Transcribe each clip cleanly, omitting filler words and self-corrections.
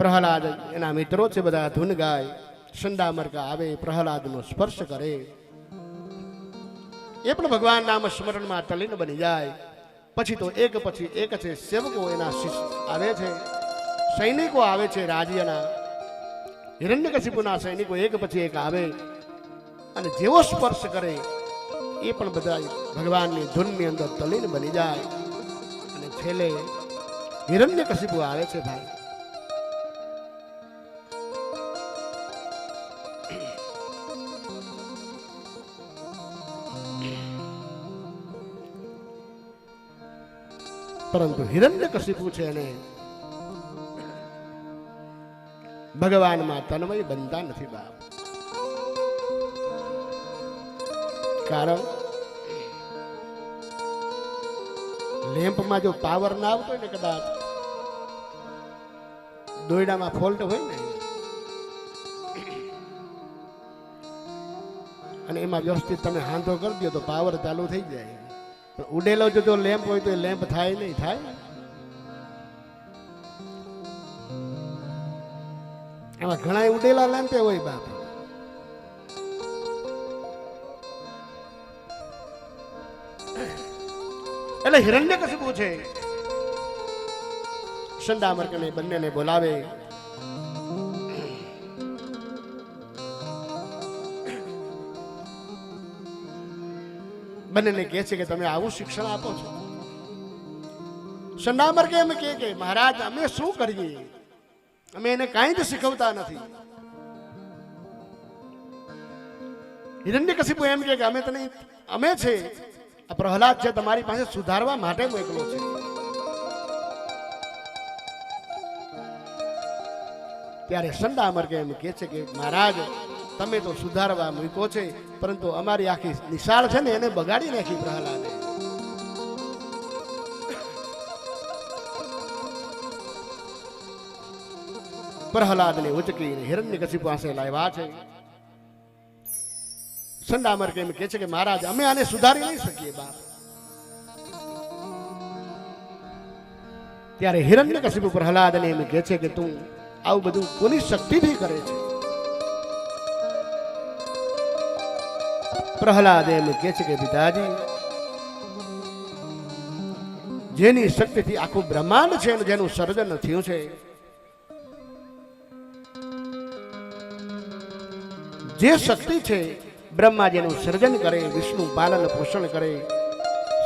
પ્રહલાદ એના મિત્રો છે બધા ધૂન ગાય, સંડામરકા આવે, પ્રહલાદનો સ્પર્શ કરે, એ પણ ભગવાન નામ સ્મરણમાં તલ્લીન બની જાય. પછી તો એક પછી એક છે સેવકો એના આવે છે, સૈનિકો આવે છે રાજ્યના, હિરણ્યકશિપુના સૈનિકો એક પછી એક આવે અને જેવો સ્પર્શ કરે એ પણ બધા ભગવાનની ધૂનની અંદર તલ્લીન બની જાય. અને છેલ્લે હિરણ્યકશિપુ આવે છે ભાઈ. પરંતુ હિરણ્યકશિપુ છે એને ભગવાનમાં તન્મય બનતા નથી બાપ. કારણ લેમ્પમાં જો પાવર ના આવતો હોય ને, કદાચ દોયડામાં ફોલ્ટ હોય ને અને એમાં વ્યવસ્થિત તમે હાંધો કરી દો તો પાવર ચાલુ થઈ જાય. પણ ઉડેલો જો લેમ્પ હોય તો એ લેમ્પ થાય નહીં, થાય. એમાં ઘણા ઉડેલા લેમ્પે હોય બાપ. એટલે હિરણ્યકશિપુ છે સંડામર્કને બંનેને બોલાવે. બંનેને કહે છે કે તમે આવું શિક્ષણ આપો છો. સંડામર્કે એમ કહે કે મહારાજ અમે શું કરીએ, અમે એને કાંઈ જ શીખવતા નથી. હિરણ્યકશિપુ એમ કહે કે અમે છે આ પ્રહલાદ છે તમારી પાસે સુધારવા માટે મોકલો છે. ત્યારે સંડામર્કે એમ કહે છે કે મહારાજ તમે તો સુધારવા મૂક્યો છે, પરંતુ અમારી આખી નિશાળ છે ને એને બગાડી નાખી પ્રહલાદે. પ્રહલાદને ઉચકીને હિરણ્યકશિપુ પાસે લાવ્યા છે. સંડામર્ક એમ કહે છે કે મહારાજ અમે આને સુધારી નહીં શકીએ બાપ. ત્યારે હિરણ્યકશિપુ પ્રહલાદને એમ કહે છે કે તું આવું બધું કોની શક્તિથી કરે છે? પ્રહલાદ એમ કહે છે કે પિતાજી, જેની શક્તિથી આખું બ્રહ્માંડ છે જેનું સર્જન થયું છે, જે શક્તિ છે બ્રહ્માજીનું સર્જન કરે, વિષ્ણુ પાલન પોષણ કરે,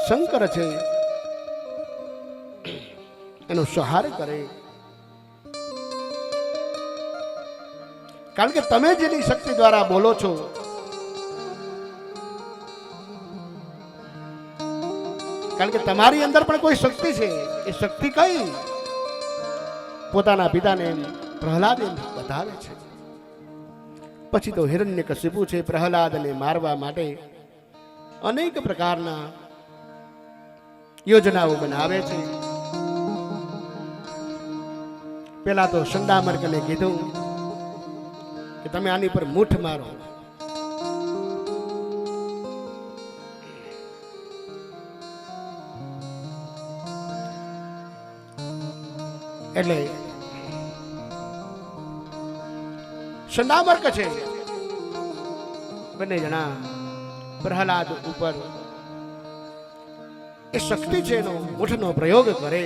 શંકર છે એનો સંહાર કરે. કારણ કે તમે જેની શક્તિ દ્વારા બોલો છો, કારણ કે તમારી અંદર પણ કોઈ શક્તિ છે. એ શક્તિ કઈ? પોતાના પિતાને પ્રહલાદ બતાવે છે. પછી તો હિરણ્યકશિપુ છે પ્રહલાદને મારવા માટે અનેક પ્રકારના યોજનાઓ બનાવે છે. પેલા તો સંડામર્કને કીધું કે તમે આની પર મૂઠ મારો. એટલે સંડામર્ક છે બંને જણા પ્રહલાદ ઉપર એ શક્તિ છે એનો મૂઠનો પ્રયોગ કરે.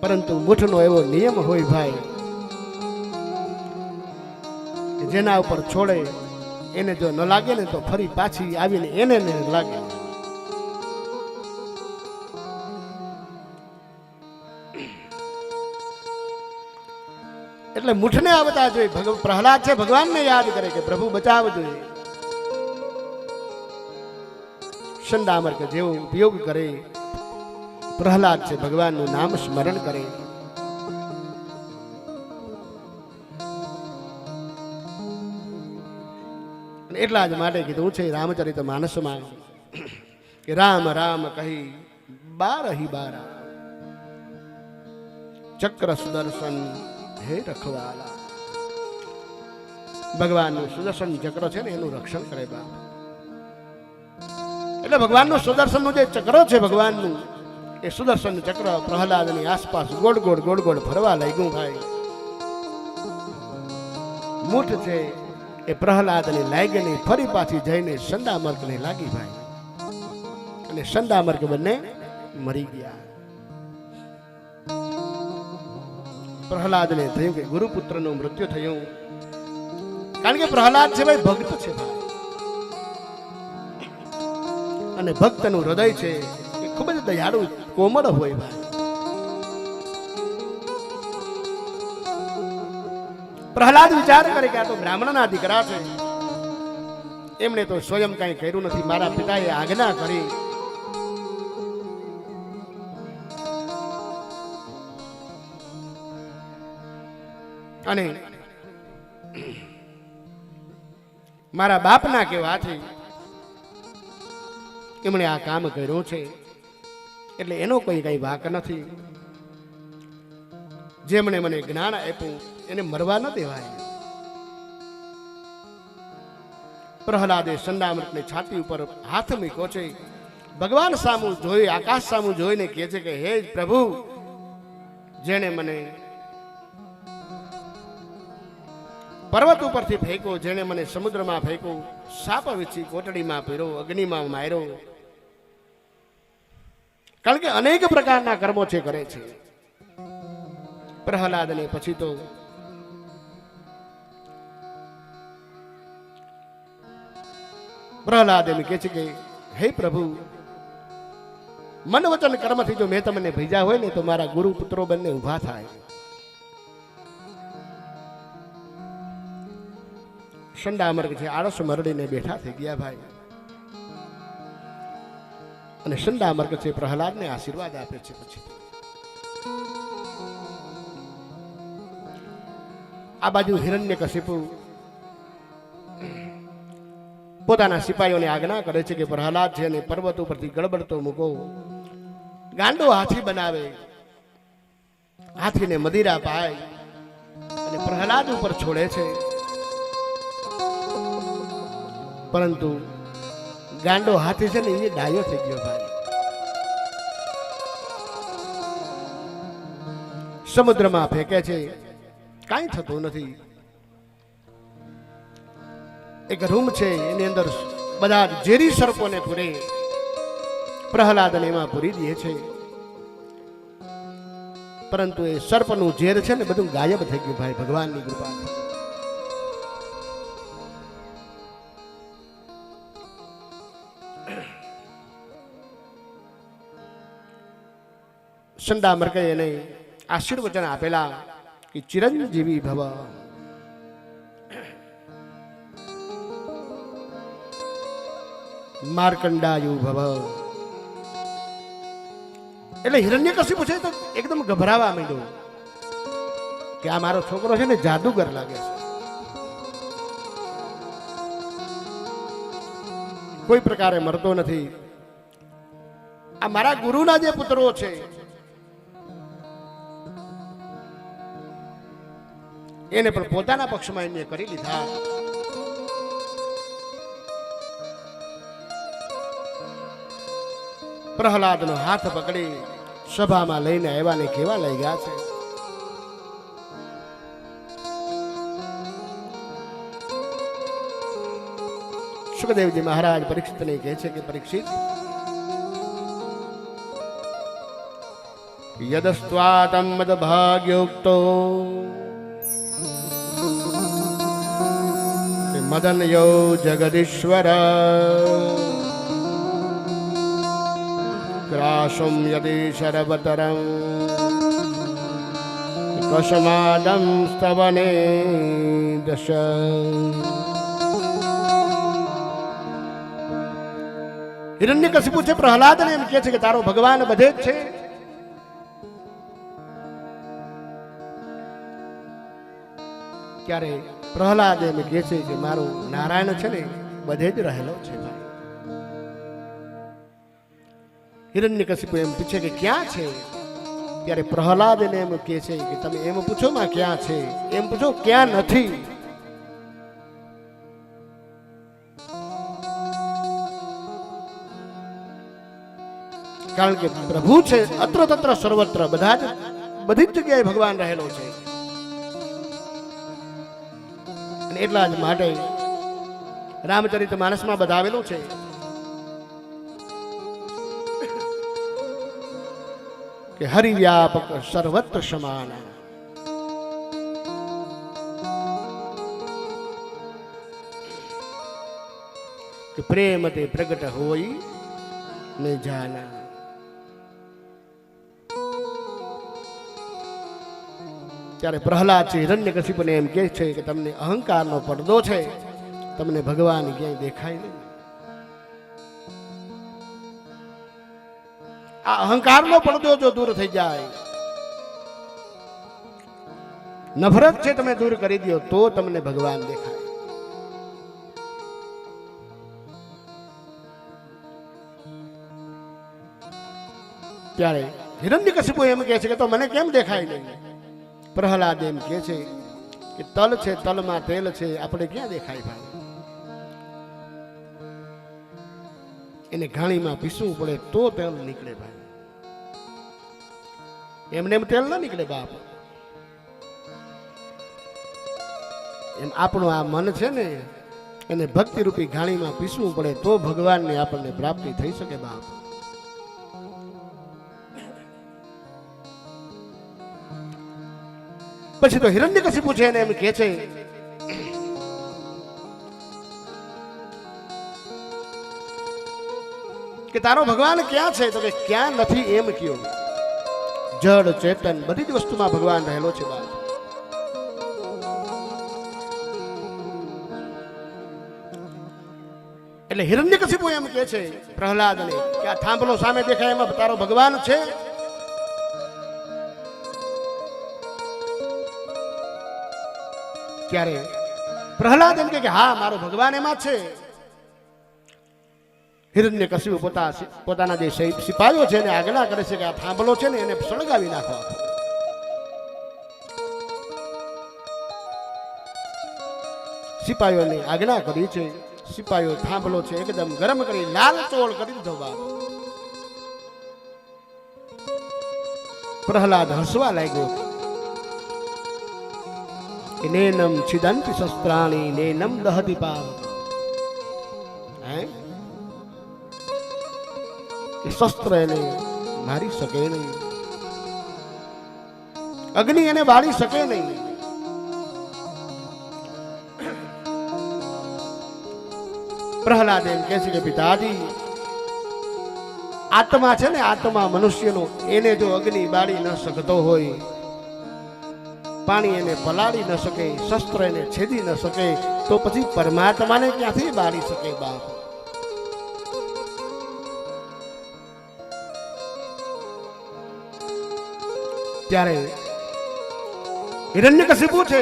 પરંતુ મૂઠનો એવો નિયમ હોય ભાઈ કે જેના ઉપર છોડે એને જો ન લાગે ને તો ફરી પાછી આવીને એને લાગે. એટલે મૂઠને આવતા જોઈએ. પ્રહલાદ છે ભગવાનને યાદ કરે કે પ્રભુ બચાવ જોઈએ. સંડામર્ક જેવો ઉપયોગ કરે, પ્રહલાદ છે ભગવાનનું નામ સ્મરણ કરે. એટલા જ માટે કીધું છે રામચરિત માનસમાં કે રામ રામ કહી 12 ચક્ર સુદર્શન હે રખવાલા. ભગવાનનું સુદર્શન ચક્ર છે ને એનું રક્ષણ કરે બાપ. એટલે ભગવાનનું સુદર્શનનું જે ચક્ર છે ભગવાનનું એ સુદર્શન ચક્ર પ્રહલાદની આસપાસ ગોળ ગોળ ફરવા લાગ્યું ભાઈ. મૂઠ છે એ પ્રહલાદને લાગી નહીં, ફરી પાછી જઈને સંદામર્કને લાગી ભાઈ, અને સંદામર્ક બંને મરી ગયા. પ્રહલાદને થયું કે ગુરુપુત્રનું મૃત્યુ થયું, કારણ કે પ્રહલાદ છે ભાઈ ભક્ત છે ભાઈ, અને ભક્તનું હૃદય છે એ ખૂબ જ દયાળુ કોમળ હોય ભાઈ. પ્રહલાદ વિચાર કરે કે આ તો બ્રાહ્મણના દીકરા છે, એમણે તો સ્વયં કઈ કર્યું નથી, મારા પિતાએ આજ્ઞા કરી. અને મારા બાપના કહેવાથી એમણે આ કામ કર્યું છે, એટલે એનો કોઈ કઈ વાંક નથી. જેમણે મને જ્ઞાન આપ્યું એને મરવા ન દેવાય. પ્રહલાદે સંદામૃતને છાતી ઉપર હાથ મૂક્યો છે, ભગવાન સામું જોઈ, આકાશ સામું જોઈને કહે છે કે હે પ્રભુ, જેણે મને પર્વત ઉપરથી ફેંકો, જેણે મને સમુદ્રમાં ફેંકો, સાપ વીછી કોટડીમાં પીરો, અગ્નિમાં માર્યો, કારણ કે અનેક પ્રકારના કર્મો છે કરે છે. પ્રહલાદને પછી તો પ્રહલાદ એમ કહે છે કે હે પ્રભુ, મન વચન કર્મથી જો મેં તમને ભેજા હોય ને તો મારા ગુરુ પુત્રો બંને ઉભા થાય. સંદામર્ક છે આળસ મરડીને બેઠા થઈ ગયા ભાઈ, અને સંદામર્ક છે પ્રહલાદને આશીર્વાદ આપે છે. પછી આ બાજુ હિરણ્યકશિપુ પોતાના સિપાહીઓને આજ્ઞા કરે છે કે પ્રહલાદ છે ને પર્વત ઉપરથી ગડબડતો મૂકો, ગાંડો હાથી બનાવે, હાથીને મદિરા પાય અને પ્રહલાદ ઉપર છોડે છે. પરંતુ ગાંડો હાથી છે ને એ ડાયો થઈ ગયો ભાઈ, સમુદ્રમાં ફેંકે છે, કાંઈ થતું નથી. એક રૂમ છે એની અંદર બધા ઝેરી સર્પોને પૂરે, પ્રહલાદને એમાં પૂરી દે છે, પરંતુ એ સર્પનું ઝેર છે ને બધું ગાયબ થઈ ગયું ભાઈ, ભગવાનની કૃપાથી. સંદામર્કે એને આશીર્વચન આપેલા કે ચિરંજીવી ભવ. માર્કંડાયુ ભવ. એટલે હિરણ્યકશિપુ છે તો એકદમ ગભરાવા માંડ્યો કે આ મારો છોકરો છે ને જાદુગર લાગે છે, કોઈ પ્રકારે મરતો નથી. આ મારા ગુરુના જે પુત્રો છે એને પણ પોતાના પક્ષમાં એને કરી લીધા. પ્રહલાદનો હાથ પકડી સભામાં લઈને આવ્યા ને કેવા લઈ ગયા છે. સુખદેવજી મહારાજ પરીક્ષિતને કહે છે કે પરીક્ષિત, યદસ્ત્વાતમ મદ ભાગ્યોક્તો મદન યો જગદીશ્વર ગ્રાસમ યદી શરવતરમ કસ્માદમ સ્તવને દશ. હિરણ્યકશિપુ છે પ્રહલાદને એમ કહે છે કે તારો ભગવાન બધે જ છે, ત્યારે પ્રહલાદ એમ કહે છે કે મારો નારાયણ છે ને બધે જ રહેલો છે ભાઈ. હિરણ્યકશિપુ એમ પૂછે કે ક્યાં છે? ત્યારે પ્રહલાદ એને એમ કહે છે કે તમે એમ પૂછો માં ક્યાં છે, એમ પૂછો ક્યાં નથી. કારણ કે પ્રભુ છે અત્ર તત્ર સર્વત્ર બધી જ જગ્યાએ ભગવાન રહેલો છે. અને એટલા જ માટે રામચરિત માનસમાં બતાવેલું છે કે હરિવ્યાપક સર્વત્ર સમાન. કે પ્રેમ તે પ્રગટ હોય ને જાના. ત્યારે પ્રહલાદ છે હિરણ્યકશિપુને એમ કહે છે કે તમને અહંકારનો પડદો છે, તમને ભગવાન ક્યાંય દેખાય નહીં. આ અહંકારનો પડદો જો દૂર થઈ જાય, નફરત છે તમે દૂર કરી દો તો તમને ભગવાન દેખાય. ત્યારે હિરણ્યકશિપુ એમ કહે છે કે તો મને કેમ દેખાય નહીં? પ્રહલાદ એમ કહે છે કે તલ છે, તલમાં તેલ છે, આપણે ક્યાં દેખાય ભાઈ? એને ઘાણીમાં પીસવું પડે તો તેલ નીકળે ભાઈ, એમને એમ તેલ ના નીકળે બાપ. એમ આપણું આ મન છે ને, એને ભક્તિ રૂપી ઘાણીમાં પીસવું પડે તો ભગવાનની આપણને પ્રાપ્તિ થઈ શકે બાપ. પછી તો હિરણ્યકશિપુ છે એને એમ કહે છે કે તારો ભગવાન ક્યાં છે? તો કે ક્યાં નથી એમ કયો, જડ ચેતન બધી જ વસ્તુમાં ભગવાન રહેલો છે બાપ. એટલે હિરણ્યકશિપુ એમ કહે છે પ્રહલાદને કે આ થાંભલો સામે દેખાય એમાં તારો ભગવાન છે? ત્યારે પ્રહલાદ એમ કે હા મારો ભગવાન એમાં છે. હિરણ્યકશિપુ પોતાના જે સિપાહીઓ છે એને આજ્ઞા કરે છે કે આ થાંભલો છે ને એને સળગાવી નાખો. સિપાહીઓને આજ્ઞા કરી છે. સિપાહીઓ થાંભલો છે એકદમ ગરમ કરી લાલ ચોળ કરી દીધો બાપ. પ્રહલાદ હસવા લાગ્યો. નેનમ છિદંતિ શસ્ત્રાણી નેનમ દહતિ પાવ. શસ્ત્ર એને મારી શકે નહીં, અગ્નિ એને બાળી શકે નહીં. પ્રહલાદ એમ કહે છે કે પિતાજી, આત્મા છે ને, આત્મા મનુષ્યનો, એને જો અગ્નિ બાળી ન શકતો હોય, પાણી એને પલાળી ન શકે, શસ્ત્ર એને છેદી ન શકે, તો પછી પરમાત્માને ક્યાંથી બાળી શકે બાપ? ત્યારે હિરણ્યકશિપુ છે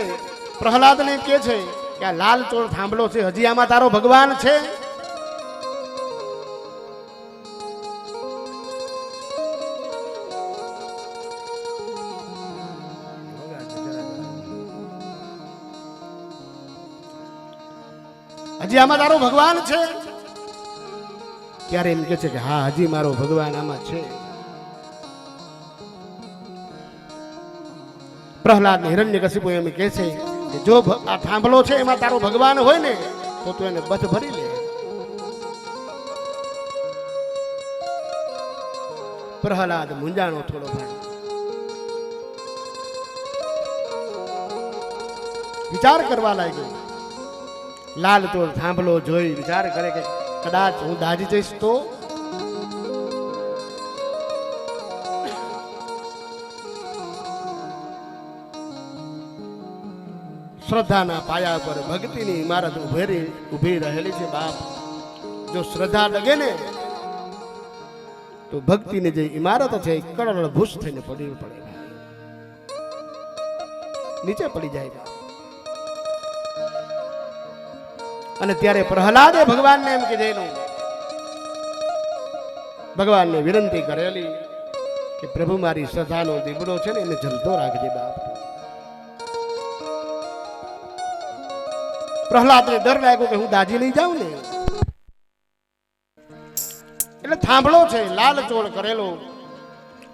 પ્રહલાદને કહે છે કે આ લાલ ચોળ થાંભલો છે, હજી આમાં તારો ભગવાન છે? હજી આમાં તારો ભગવાન છે? ત્યારે એમ કે છે કે હા હજી મારો ભગવાન આમાં છે. પ્રહલાદ ને હિરણ્યકશિપુ એમ કહે છે કે જો આ થાંભલો છે એમાં તારો ભગવાન હોય ને તો તું એને બધ ભરી લે. પ્રહલાદ મૂંઝાણો થોડો ભાઈ, વિચાર કરવા લાગ્યો. લાલ ચોળ થાંભલો જોઈ વિચાર કરે કે કદાચ હું દાજી જઈશ તો? શ્રદ્ધાના પાયા પર ભક્તિની ઇમારત ઉભી રહેલી છે બાપ. જો શ્રદ્ધા લગે ને તો ભક્તિની જે ઇમારત છે એ કડળ ભૂસ થઈને પડી પડે, નીચે પડી જાય બાપ. અને ત્યારે પ્રહલાદે ભગવાનને એમ કીધેલું, ભગવાનને વિનંતી કરેલી કે પ્રભુ મારી શ્રદ્ધાનો દીવડો છે ને એને જલતો રાખજે બાપ. પ્રહલાદને ડર લાગ્યો કે હું દાજી નહીં જાઉં ને, એટલે થાંભલો છે લાલચોળ કરેલો.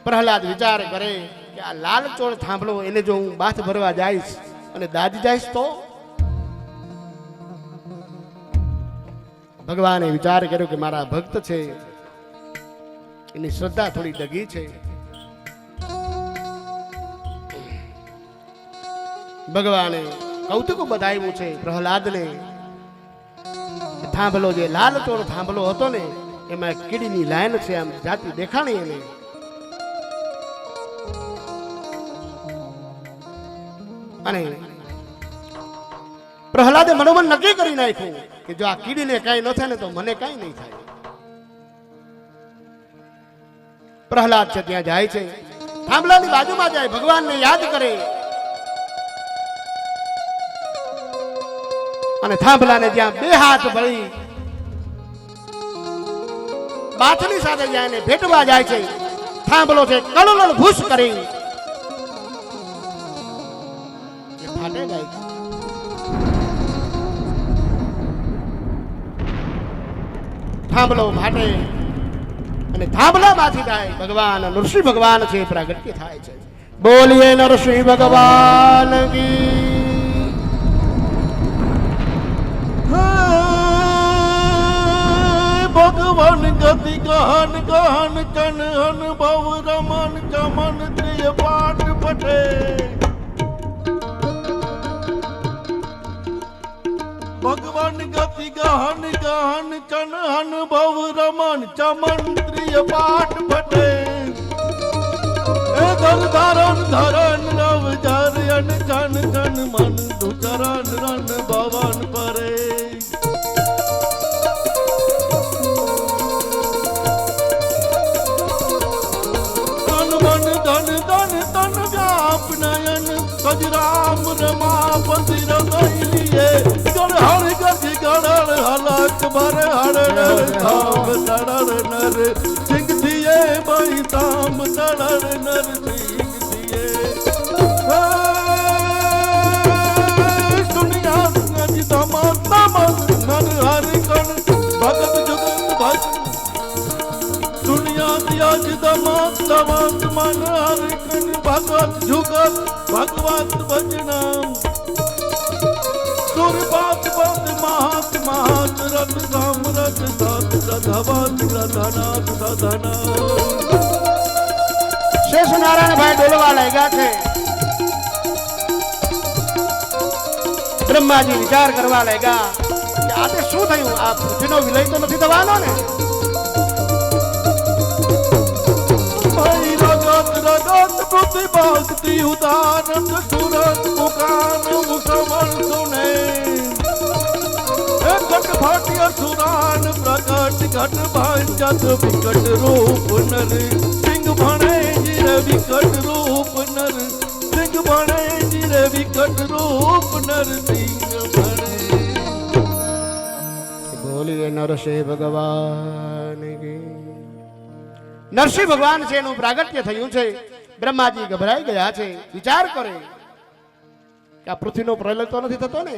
પ્રહલાદ વિચાર કરે કે આ લાલચોળ થાંભલો એને જો હું બાથ ભરવા જઈશ અને દાજી જઈશ તો ભગવાને વિચાર કર્યો કે મારા ભક્ત છે એની શ્રદ્ધા થોડી ડગી છે. ભગવાને કૌતુક બતાવ્યું છે પ્રહલાદને. થાંભલો જે લાલચોળ થાંભલો હતો ને એમાં કીડીની લાઈન છે આમ જાતી દેખાણી એને. અને પ્રહલાદે મનોમન નક્કી કરી નાખ્યું કે જો આ કીડીને કઈ ન થાય ને તો મને કઈ નહીં થાય. પ્રહલાદ છે ત્યાં જાય છે, થાંભલાની બાજુમાં જાય, ભગવાનને યાદ કરે અને થાંભલાને ત્યાં બે હાથ ભળી બાથની સાથે જાય ને ભેટવા જાય છે. થાંભલો છે કળોલ ભૂસ કરી ફાટે જાય. થાંભલો ફાટે અને થાંભલામાંથી થાય ભગવાન નરસિંહ ભગવાન છે પ્રાગટ્ય થાય છે. બોલીએ નરસિંહ ભગવાન કી. ભગવાન ગતિ ગહન ગહન કન અનુભવ રમન ચમન ત્રિય પાઠ પઠે. ભગવાન ગતિ ગહન ગહન કન અનુભવ રમન ચમન ત્રિય પાઠ પઠે. એ ધર ધરન ધરન રવ ધર અન કન કન મન દુચરણ રન ભવન પરે. ધન ધન ધન વ્યાપ નયન કજરામ રમાપતિ રમૈલીએ. ગણ હર ગજ ગણ હલક ભર હરણ ધામ તડર નર સિંહ દિયે બઈ તામ તડર નર સિંહ દિયે. સુનિયા ગજ તમ તમ નર હર કણ ભગત જુગત ભજ. दुनिया दिया जिदमत दमत मन हरिकन भगत जुगत भगवत भजनम. सुरपात बंद महात महात रथ सामरथ सात रथवत रथनाथ सधना. शेष नारायण भाई डोलवा लाग्या છે. બ્રહ્માજી વિચાર કરવા લાગ્યા કે આજે શું થયું, આ પૃથ્વીનો વિલય તો નથી થવાનો ને. रगत बुद्धि भक्ति उदारत सुरत पुकार मुसमर सुने. घट भाटिय सुरान प्रकट घट भांजत विकट रूप नर सिंह भणे जिर विकट रूप नर सिंह भणे जिर विकट रूप नर सिंह भणे. બોલીએ નરસિંહ ભગવાન કી. નરસિંહ ભગવાન છે એનું પ્રાગટ્ય થયું છે. બ્રહ્માજી ગભરાઈ ગયા છે. વિચાર કરે કે આ પૃથ્વીનો પ્રલય તો નથી થતો ને.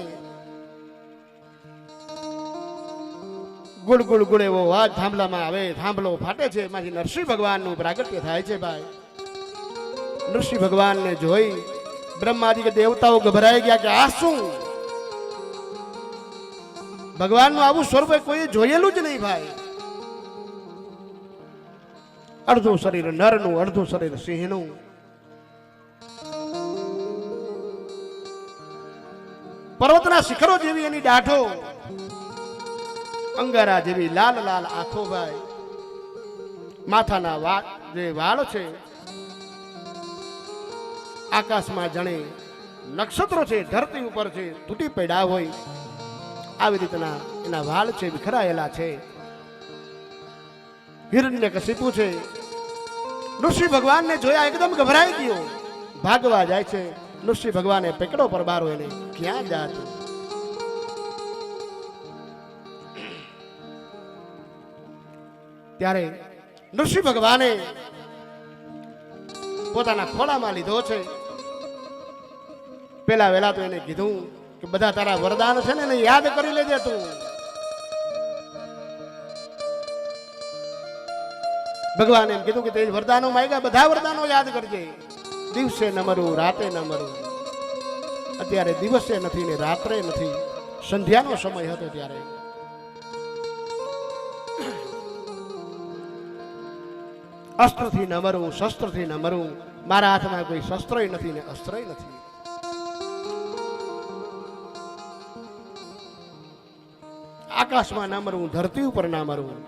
ગુડ ગુડ ગુડ એવો અવાજ થાંભલામાં આવે, થાંભલો ફાટે છે, એમાંથી નરસિંહ ભગવાનનું પ્રાગટ્ય થાય છે. ભાઈ નરસિંહ ભગવાનને જોઈ બ્રહ્માજી કે દેવતાઓ ગભરાઈ ગયા કે આ શું, ભગવાનનું આવું સ્વરૂપ કોઈ જોયેલું જ નહીં. ભાઈ અડધું શરીર નરનું, અડધું શરીર સિંહનું. પર્વતના શિખરો જેવી એની દાઢો, અંગારા જેવી લાલ લાલ આંખો. ભાઈ માથાના જે વાળ છે આકાશમાં જાણે નક્ષત્રો છે, ધરતી ઉપર છે તૂટી પડ્યા હોય આવી રીતના એના વાળ છે, વિખરાયેલા છે. હિરણ્યકશિપુ છે નૃસિંહ ભગવાનને જોયા એકદમ ગભરાઈ ગયો, ભાગવા જાય છે. નૃસિંહ ભગવાને પકડો પર બારો એને, ક્યાં જાત. ત્યારે નૃસિંહ ભગવાને પોતાના ખોળામાં લીધો છે. પેલા વેલા તો એને કીધું કે બધા તારા વરદાન છે ને એને યાદ કરી લેજે તું. ભગવાન એમ કીધું કે તે વરદાનો માંગ્યા, બધા વરદાનો યાદ કરજે. દિવસે ન મરું, રાતે ન મરું. અત્યારે દિવસે નથી ને રાત્રે નથી, સંધ્યાનો સમય હતો ત્યારે અસ્ત્રથી ન મરું, શસ્ત્રથી ન મરું. મારા હાથમાં કોઈ શસ્ત્રય નથી ને અસ્ત્રય નથી. આકાશમાં ના મરવું, ધરતી ઉપર ના મરવું.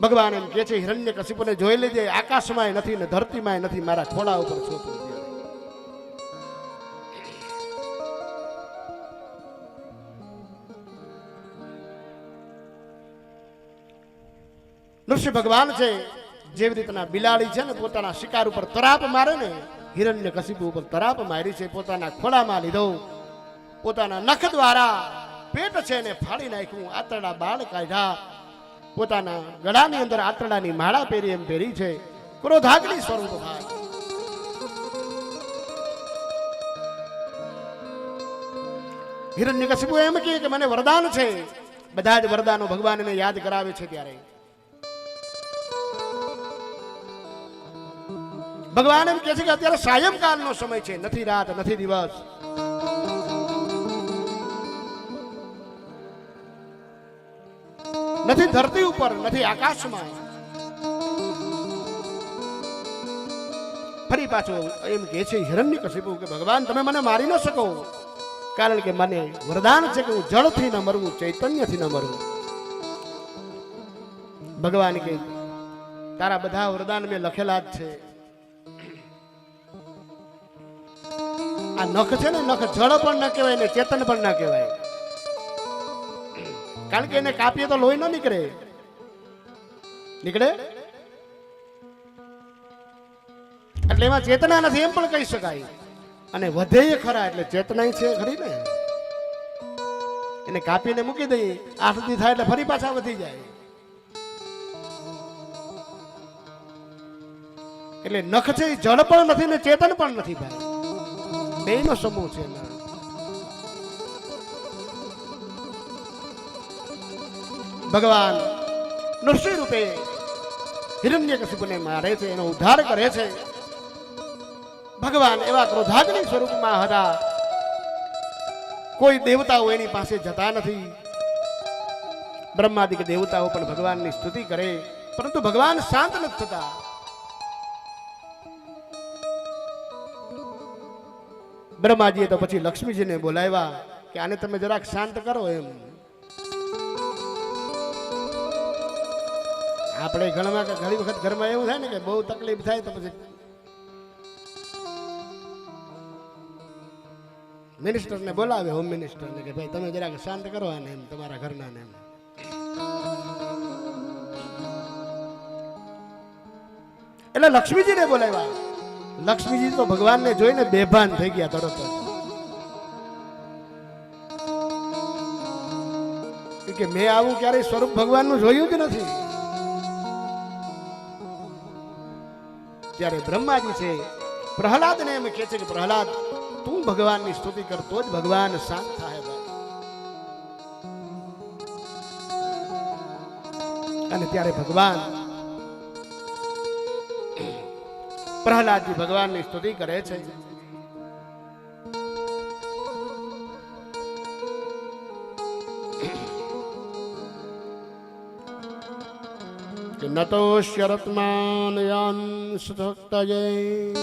ભગવાન એમ કે છે હિરણ્યકશિપુને જોઈ લેજે, આકાશમાં નથી ને ધરતીમાં નથી, મારા ખોળા ઉપર છો તું. નૃસિંહ ભગવાન છે જેવી રીતના બિલાડી છે ને પોતાના શિકાર ઉપર તરાપ મારે ને, હિરણ્યકશિપુ ઉપર તરાપ મારી છે, પોતાના ખોળામાં લીધો, પોતાના નખ દ્વારા પેટ છે ને ફાડી નાખ્યું, આંતરડા બાળ કાઢ્યા, પોતાના ગળાની અંદર આંતરડાની માળા પહેરી એમ પહેરી છે. ક્રોધાગ્નિ સ્વરૂપ ભાઈ. હિરણ્યકશિપુ એમ કહે કે મને વરદાન છે. બધા જ વરદાનો ભગવાનને યાદ કરાવે છે. ત્યારે ભગવાન એમ કહે છે કે અત્યારે સાયંકાળનો સમય છે, નથી રાત નથી દિવસ. નથી ધરતી ઉપર નથી આકાશમાં. ફરી પાછો એમ કહે છે હિરણ્યકશિપુ કે ભગવાન તમે મને મારી ન શકો, કારણ કે મને વરદાન છે કે હું જળથી ન મરવું, ચૈતન્યથી ન મરવું. ભગવાન કે તારા બધા વરદાન મેં લખેલા જ છે. આ નખ છે ને, નખ જળ પણ ન કહેવાય ને ચેતન પણ ન કહેવાય, કારણ કે એને કાપીએ તો લોહી ન નીકળે. એટલે એમાં ચેતના નથી એમ પણ કહી શકાય. અને વધે ખરા એટલે ચેતના છે ખરી ને. એને કાપીને મૂકી દઈએ, 8 દી થાય એટલે ફરી પાછા વધી જાય. એટલે નખ છે એ જળ પણ નથી ને ચેતન પણ નથી ભાઈ, બેયનો સમૂહ છે. ભગવાન નૃસિંહ રૂપે હિરણ્યકશિપુને મારે છે, એનો ઉદ્ધાર કરે છે. ભગવાન એવા ક્રોધાગ્નિ સ્વરૂપમાં હતા. કોઈ દેવતાઓ એની પાસે જતા નથી. બ્રહ્માદિક દેવતાઓ પણ ભગવાનની સ્તુતિ કરે, પરંતુ ભગવાન શાંત નથી થતા. બ્રહ્માજીએ તો પછી લક્ષ્મીજીને બોલાવ્યા કે આને તમે જરાક શાંત કરો. એમ આપણે ઘણી વખત ઘરમાં એવું થાય ને કે બહુ તકલીફ થાય તો પછી મિનિસ્ટરને બોલાવે, હોમ મિનિસ્ટરને, કે ભાઈ તમે જરાક શાંત કરો આને, એમ તમારા ઘરના ને. એમ એટલે લક્ષ્મીજીને બોલાવ્યા. લક્ષ્મીજી તો ભગવાનને જોઈને બેભાન થઈ ગયા તરત જ, કે મેં આવું ક્યારેય સ્વરૂપ ભગવાનનું જોયું જ નથી. ત્યારે બ્રહ્માજી છે પ્રહલાદને એમ કહે છે કે પ્રહલાદ તું ભગવાનની સ્તુતિ કરતો જ ભગવાન શાંત થાય ભાઈ. અને ત્યારે ભગવાન પ્રહલાદજી ભગવાનની સ્તુતિ કરે છે. કે નતોષ્ય રત્માનયાન સુતક્તયે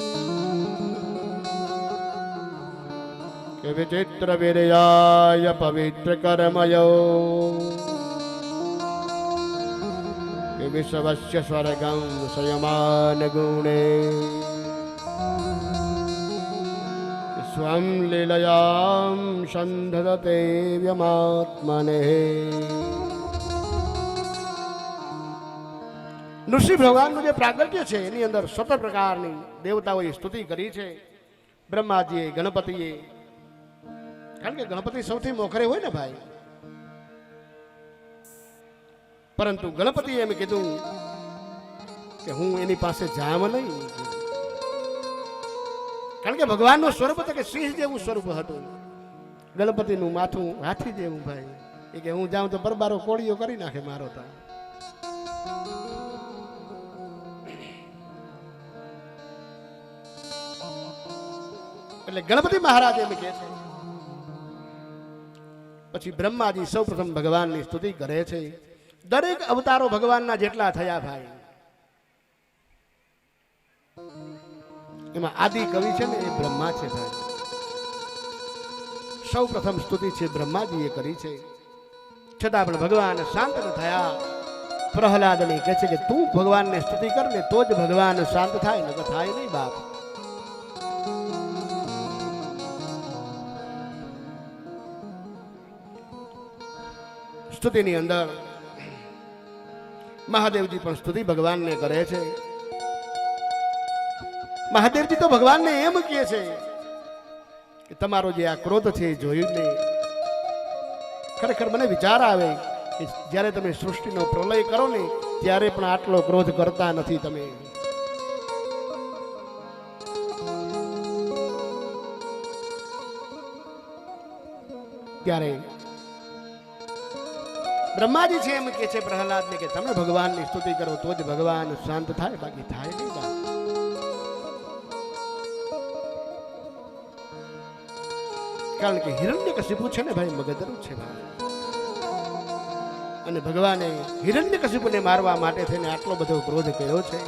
કે વિચિત્ર વીર્યાય પવિત્ર કર્મયો કે વિશ્વસ્ય સ્વર્ગં સંયમાન ગુણે સ્વં લીલયામ સંધતે વ્યમાત્મને. નૃસિંહ ભગવાનનું જે પ્રાગટ્ય છે એની અંદર 17 પ્રકારની દેવતાઓએ સ્તુતિ કરી છે. બ્રહ્માજીએ, ગણપતિએ, કારણ કે ગણપતિ સૌથી મોખરે હોય ને ભાઈ. પરંતુ ગણપતિએ એમ કીધું કે હું એની પાસે જામ નહીં, કારણ કે ભગવાનનું સ્વરૂપ હતું કે સિંહ જેવું સ્વરૂપ હતું. ગણપતિનું માથું હાથી જેવું ભાઈ. એ કે હું જાઉં તો પરબારો કોળીઓ કરી નાખે મારો તો. એટલે ગણપતિ મહારાજ એમ કે છે. પછી બ્રહ્માજી સૌપ્રથમ ભગવાનની સ્તુતિ કરે છે. દરેક અવતારો ભગવાનના જેટલા થયા ભાઈ, એમાં આદિ કવિ છે ને એ બ્રહ્મા છે ભાઈ. સૌ પ્રથમ સ્તુતિ છે બ્રહ્માજીએ કરી છે. છતાં પણ ભગવાન શાંત ન થયા. પ્રહલાદને કહે છે કે તું ભગવાનને સ્તુતિ કર ને તો જ ભગવાન શાંત થાય, નકર થાય નહીં બાપ. સ્તુતિની અંદર મહાદેવજી પણ સ્તુતિ ભગવાનને કરે છે. મહાદેવજી તો ભગવાનને એમ કહે છે કે તમારો જે આ ક્રોધ છે એ જોઈને ખરેખર મને વિચાર આવે કે જ્યારે તમે સૃષ્ટિનો પ્રલય કરો ને ત્યારે પણ આટલો ક્રોધ કરતા નથી તમે. ત્યારે બ્રહ્માજી છે એમ કે છે પ્રહલાદને કે તમે ભગવાનની સ્તુતિ કરો તો જ ભગવાન શાંત થાય, બાકી થાય નહીં બાપ. કારણ કે હિરણ્યકશિપુ છે ને ભાઈ મગજરું છે ભાઈ. અને ભગવાને હિરણ્યકશિપુને મારવા માટે થઈને આટલો બધો ક્રોધ કર્યો છે.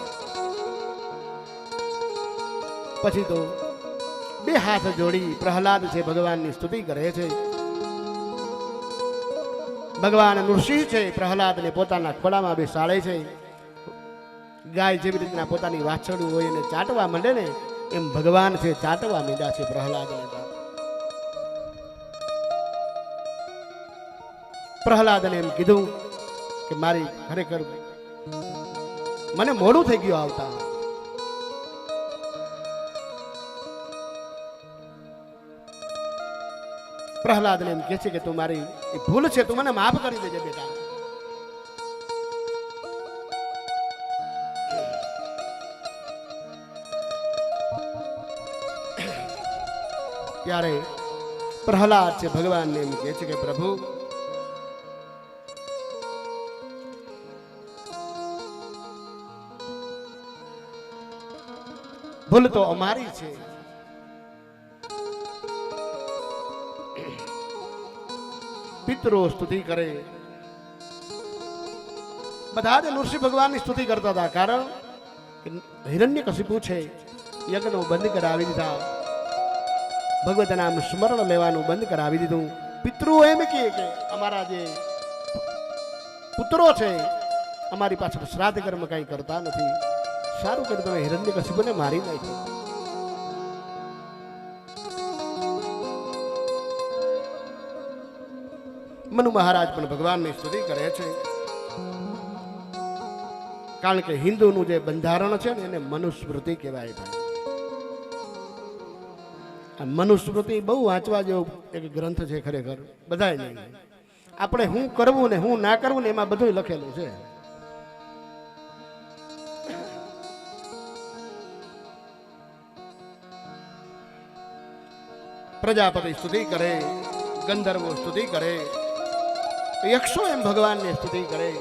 પછી તો બે હાથ જોડી પ્રહલાદ છે ભગવાનની સ્તુતિ કરે છે. ભગવાન નૃસિંહ છે પ્રહલાદને પોતાના ખોળામાં બેસાડે છે. ગાય જેવી રીતના પોતાની વાછરડું હોય એને ચાટવા માંડે ને એમ ભગવાન છે ચાટવા માંડ્યા છે પ્રહલાદને. પ્રહલાદને એમ કીધું કે મારી ખરેખર મને મોડું થઈ ગયું આવતા. પ્રહલાદને એમ કહે છે કે તું મારી ભૂલ છે, તું મને માફ કરી દેજે બેટા. ત્યારે પ્રહલાદ છે ભગવાનને એમ કહે છે કે પ્રભુ ભૂલ તો અમારી છે. પિતરો સ્તુતિ કરે. બધા જ નૃસિંહ ભગવાનની સ્તુતિ કરતા હતા. કારણ કે હિરણ્યકશિપુ છે યજ્ઞ બંધ કરાવી દીધા, ભગવત નામ સ્મરણ લેવાનું બંધ કરાવી દીધું. પિતૃઓ એમ કહે કે અમારા જે પુત્રો છે અમારી પાછળ શ્રાદ્ધ કર્મ કઈ કરતા નથી. સારું કર્યું તમે હિરણ્યકશિપુને મારી નાખ્યો. મનુ મહારાજ પણ ભગવાનની સ્તુતિ કરે છે. કારણ કે હિન્દુનું જે બંધારણ છે ને એને મનુસ્મૃતિ કહેવાય ભાઈ. આ મનુસ્મૃતિ બહુ વાંચવા જેવો એક ગ્રંથ છે ખરેખર બધાય નહીં. આપણે શું કરવું ને શું ના કરવું ને એમાં બધું લખેલું છે. પ્રજાપતિ સ્તુતિ કરે, ગંધર્વો સ્તુતિ કરે, યક્ષો એમ ભગવાનની સ્તુતિ કરે.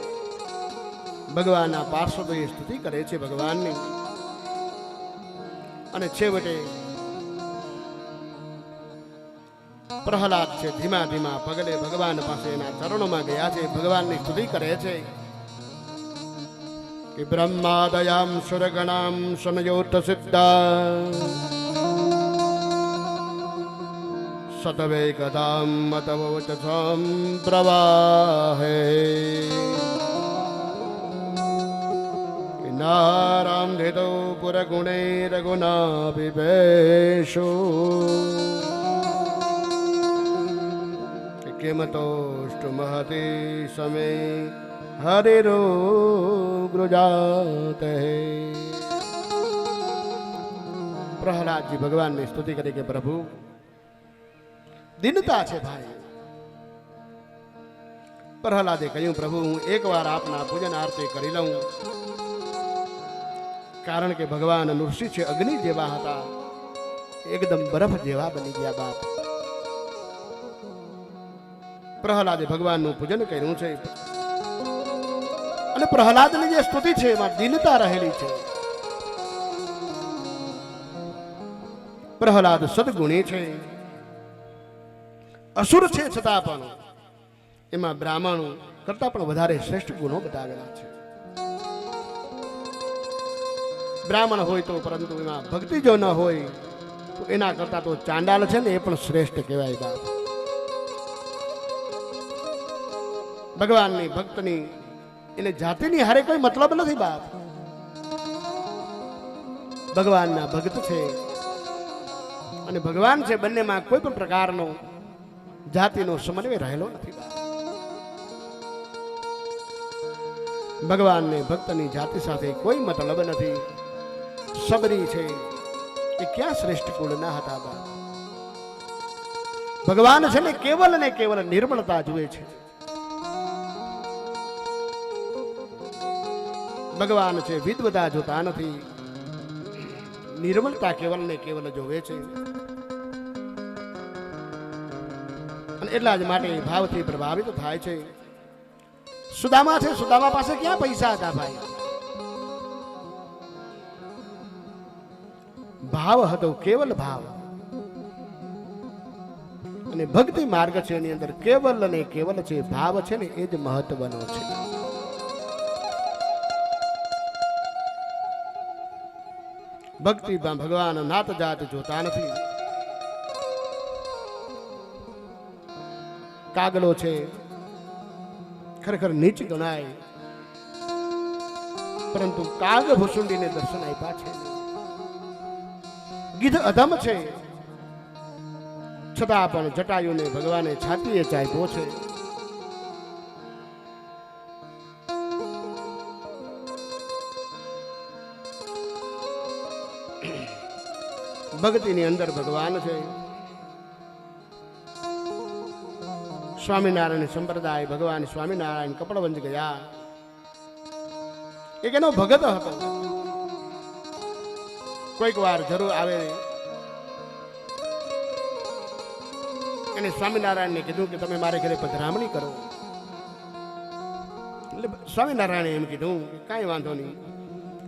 ભગવાનના પાર્ષદોએ સ્તુતિ કરે છે ભગવાનની. અને છેવટે પ્રહલાદ છે ધીમા ધીમા પગલે ભગવાન પાસે એના ચરણોમાં ગયા છે, ભગવાનની સ્તુતિ કરે છે કે બ્રહ્માદયામ સુરગણામ સમયોત સિદ્ધા સતવે કદામ મતવચસમ પ્રવાહે નારામ ધેતો પુરગુણે રઘુનાભિભેષો કેમતોષ્ટ મહતી સમે હરિરો ગૃજાતે. પ્રહલાદજી ભગવાનની સ્તુતિ કરી કે પ્રભુ દિનતા છે ભાઈ. પ્રહલાદે કહ્યું પ્રભુ હું એકવાર આપના પૂજન આરતી કરી લઉં. કારણ કે ભગવાન નૃસિંહ છે અગ્નિ જેવા હતા, એકદમ બરફ જેવા બની ગયા બાપ. પ્રહલાદે ભગવાનનું પૂજન કર્યું છે અને પ્રહલાદની જે સ્તુતિ છે એમાં દીનતા રહેલી છે. પ્રહલાદ સદગુણી છે, અસુર છે, છતાં પણ એમાં બ્રાહ્મણો કરતા પણ વધારે શ્રેષ્ઠ ગુણો બતાવેલા છે. બ્રાહ્મણ હોય તો, પરંતુ એમાં ભક્તિ જો ન હોય તો એના કરતા તો ચાંડાલ છે ને એ પણ શ્રેષ્ઠ કહેવાય. બાપ ભગવાનની ભક્તની એને જાતિની હારે કોઈ મતલબ નથી. બાપ ભગવાનના ભક્ત છે અને ભગવાન છે, બંનેમાં કોઈ પણ પ્રકારનો જાતિનો સમન્વય રહેલો નથી. ભગવાનને ભક્તની જાતિ સાથે કોઈ મતલબ નથી. સબરી છે એ ક્યાં શ્રેષ્ઠ કુળ ના હતા. બાપ ભગવાન છે ને કેવલ ને કેવલ નિર્મળતા જુએ છે. ભગવાન છે વિદ્વતા જોતા નથી, નિર્મળતા કેવલ ને કેવલ જોવે છે. અને એટલા જ માટે ભાવથી પ્રભાવિત થાય છે. સુદામા છે, સુદામા પાસે ક્યાં પૈસા હતા ભાઈ? ભાવ હતો, કેવલ ભાવ. અને ભક્તિ માર્ગ છે એની અંદર કેવલ અને કેવલ છે ભાવ છે ને એ જ મહત્વનો છે. ભક્તિમાં ભગવાન નાત જાત જોતા નથી. કાગડો છે ખરેખર નીચ ગણાય, પરંતુ કાગ ભૂસુંડીને દર્શન આપ્યા છે. ગીધ અધમ છે, છતાં પણ જટાયુને ભગવાને છાતીએ ચાપ્યો છે. ભક્તિની અંદર ભગવાન છે. સ્વામિનારાયણ સંપ્રદાય, ભગવાન સ્વામિનારાયણ કપડવંજ ગયા. એક એનો ભગત હતો. કોઈક વાર જરૂર આવે એને સ્વામિનારાયણને કીધું કે તમે મારે ઘરે પધરામણી કરો. એટલે સ્વામિનારાયણે એમ કીધું કે કાંઈ વાંધો નહીં,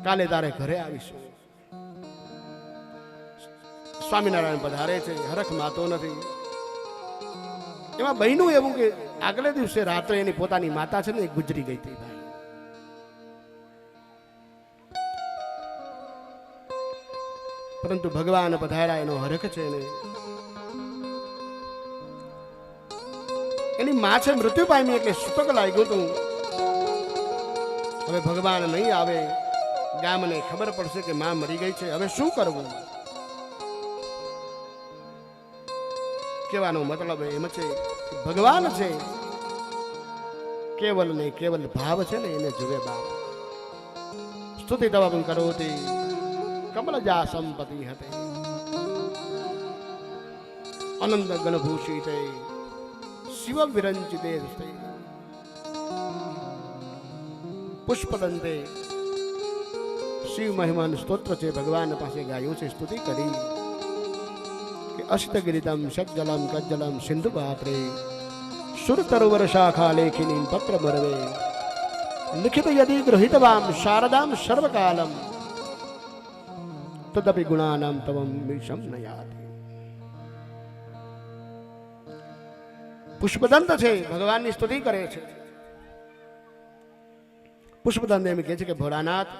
કાલે તારે ઘરે આવીશું. સ્વામિનારાયણ પધારે છે, હરખ માતો નથી. એમાં બહેનું એવું કે આગલે દિવસે રાત્રે એની પોતાની માતા છે ને એ ગુજરી ગઈ હતી ભાઈ. પરંતુ ભગવાન પધાર્યા એનો હરખ છે ને. એની માં છે મૃત્યુ પામી એટલે સુતક લાગ્યું હતું. હવે ભગવાન નહીં આવે, ગામને ખબર પડશે કે માં મરી ગઈ છે, હવે શું કરવું? કહેવાનો મતલબ એમ છે કે ભગવાન છે કેવલ ને કેવલ ભાવ છે ને એને જુએ. બાપ સ્તુતિ તવમ કરોતી કમલજા સંપત્તિ હતે અનંત ગણભૂષિતે શિવ વિરંચિતે પુષ્પદંતે શિવ મહિમાનું સ્તોત્ર છે. ભગવાન પાસે ગાયું છે, સ્તુતિ કરી કે અષ્ટગિરિતમ ષટ્જલમ કજ્જલમ સિંધુ પાત્રે સુર તરુવર શાખા લેખિની પત્ર મરવે લિખિત યદિ ગૃહિતવામ શારદામ સર્વકાલમ તદપિ ગુણાનામ તવમ વિષમ ન યાતિ. પુષ્પદંત છે, ભગવાનની સ્તુતિ કરે છે. પુષ્પદંત એમ કહે છે કે ભોળાનાથ